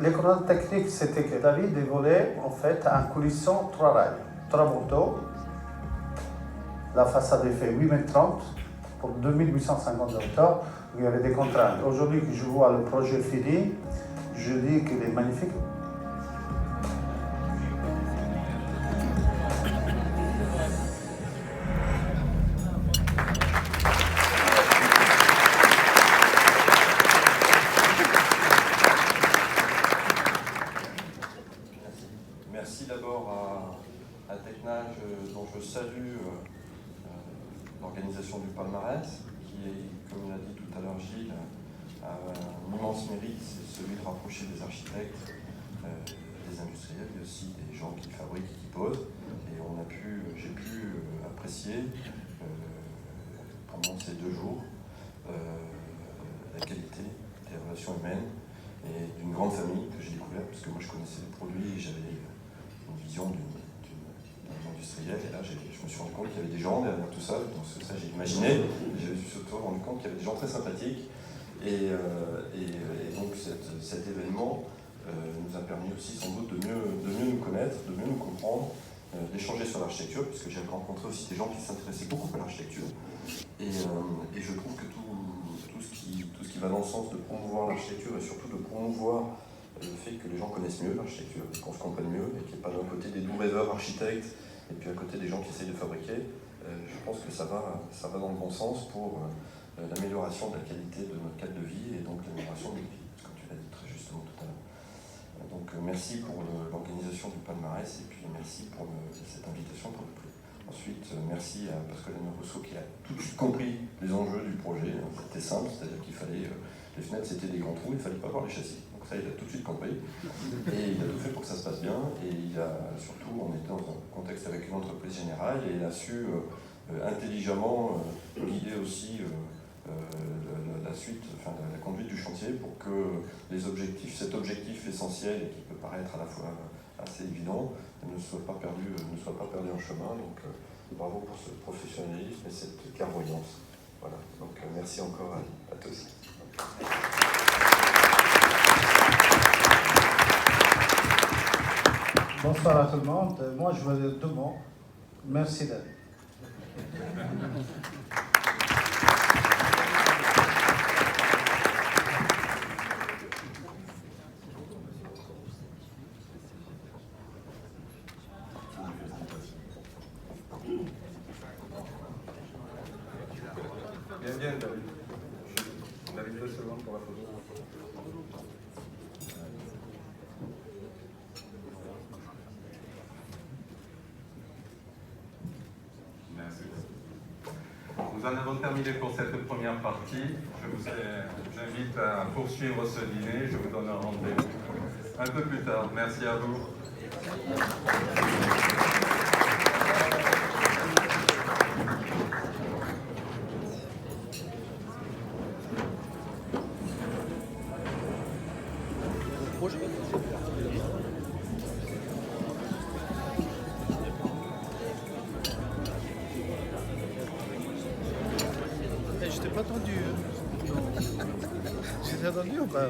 les contraintes techniques, c'était que David voulait en fait un coulisson 3 rails, 3 motos. La façade est fait 8,30 m pour 2850 de hauteur. Il y avait des contraintes. Aujourd'hui que je vois le projet fini, je dis qu'il est magnifique. Merci d'abord à Technage, dont je salue l'organisation du palmarès, qui est, comme l'a dit tout à l'heure Gilles, un immense mérite, c'est celui de rapprocher des architectes, des industriels, mais aussi des gens qui fabriquent, qui posent. Et j'ai pu apprécier pendant ces 2 jours la qualité des relations humaines et d'une grande famille que j'ai découvert, parce que moi je connaissais les produits et j'avais une vision d'un industriel, et là je me suis rendu compte qu'il y avait des gens derrière tout ça, donc ça j'ai imaginé, et j'ai surtout rendu compte qu'il y avait des gens très sympathiques, et donc cet événement nous a permis aussi sans doute de mieux nous connaître, de mieux nous comprendre, d'échanger sur l'architecture, puisque j'ai rencontré aussi des gens qui s'intéressaient beaucoup à l'architecture, et je trouve que tout ce qui va dans le sens de promouvoir l'architecture et surtout de promouvoir le fait que les gens connaissent mieux l'architecture, qu'on se comprenne mieux, et qu'il n'y ait pas d'un côté des doux rêveurs architectes et puis à côté des gens qui essayent de fabriquer, je pense que ça va dans le bon sens pour l'amélioration de la qualité de notre cadre de vie et donc l'amélioration de notre vie, comme tu l'as dit très justement tout à l'heure. Donc merci pour l'organisation du palmarès et puis merci pour cette invitation pour le prix. Ensuite, merci à Pascal Rousseau qui a tout de suite compris les enjeux du projet. C'était simple, c'est-à-dire qu'il fallait, les fenêtres c'était des grands trous, il ne fallait pas voir les châssis. Donc ça, il a tout de suite compris. Et il a tout fait pour que ça se passe bien. Et il a surtout, on était dans un contexte avec une entreprise générale et il a su intelligemment guider aussi la suite, enfin la conduite du chantier pour que cet objectif essentiel et qui peut paraître à la fois assez évident, ne soit pas perdu en chemin. Donc bravo pour ce professionnalisme et cette clairvoyance. Voilà, donc merci encore à tous. Bonsoir à tout le monde. Moi, je veux dire 2 mots. Merci David. Bien, David. On arrive 2 secondes pour la photo. Merci. Nous en avons terminé pour cette première partie. J'invite à poursuivre ce dîner. Je vous donne un rendez-vous un peu plus tard. Merci à vous. Je t'ai pas attendu. J'étais attendu ou pas?